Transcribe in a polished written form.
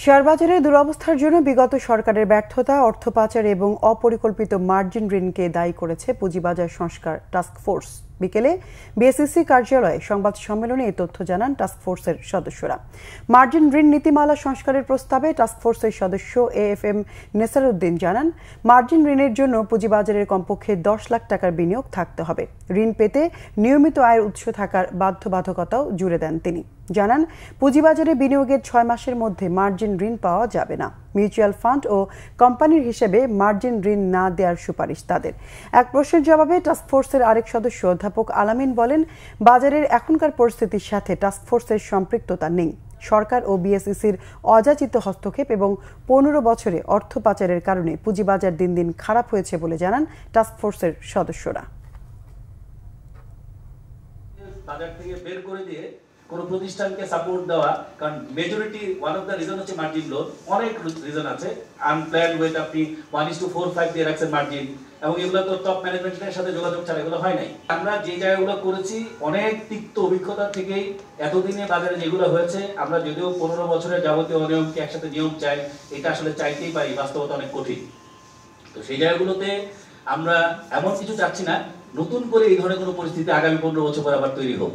শেয়ারবাজারের দুরবস্থার জন্য বিগত সরকারের ব্যর্থতা, অর্থ পাচার এবং অপরিকল্পিত মার্জিন ঋণকে দায়ী করেছে পুঁজিবাজার সংস্কার টাস্কফোর্স। বিকেলে বিএসইসি কার্যালয়ে সংবাদ সম্মেলনে এই তথ্য জানান টাস্কফোর্সের সদস্যরা। মার্জিন ঋণ নীতিমালা সংস্কারের প্রস্তাবে টাস্কফোর্সের সদস্য এএফএম নেসারউদ্দিন জানান, মার্জিন ঋণের জন্য পুঁজিবাজারের কমপক্ষে 10 লাখ টাকার বিনিয়োগ থাকতে হবে। ঋণ পেতে নিয়মিত আয়ের উৎস থাকার বাধ্যবাধকতাও জুড়ে দেন তিনি। জানান, পুঁজিবাজারে বিনিয়োগের 6 মাসের মধ্যে মার্জিন ঋণ পাওয়া যাবে না। মিউচুয়াল ফান্ড ও কোম্পানির হিসেবে মার্জিন ঋণ না দেওয়ার সুপারিশ তাদের। এক প্রশ্নের জবাবে টাস্কফোর্সের আরেক সদস্য অধ্যাপক আলামিন বলেন, বাজারের এখনকার পরিস্থিতির সাথে টাস্কফোর্সের সম্পৃক্ততা নেই। সরকার ও বিএসইসির অযাচিত হস্তক্ষেপ এবং 15 বছরে অর্থ পাচারের কারণে পুঁজিবাজার দিন দিন খারাপ হয়েছে বলে জানান টাস্কফোর্সের সদস্যরা। বাজার থেকে বের করে দিয়ে কোন প্রতিষ্ঠানকে সাপোর্ট দেওয়া, কারণ majority one of the reason হচ্ছে মার্জিন লোন। অনেক রিজন আছে, আনপ্ল্যান্ড ওয়েট আপনি 1:4-5 দিয়ে রাখছেন মার্জিন, এবং এগুলো তো টপ ম্যানেজমেন্টের সাথে যোগাযোগ ছাড়া এগুলো হয় নাই। আমরা যে জায়গাগুলো করেছি অনেক তিক্ত অভিজ্ঞতা থেকেই এতদিনে বাজারে যেগুলো হয়েছে, আমরা যদিও 15 বছরের যাবতীয় অনিয়মকে একসাথে নিয়ম চাই, এটা আসলে চাইতেই পারি, বাস্তবতা অনেক কঠিন। তো সেই জায়গাগুলোতে আমরা এমন কিছু চাচ্ছি না নতুন করে এই ধরনের কোনো পরিস্থিতি আগামী 15 বছর পর আবার তৈরি হোক।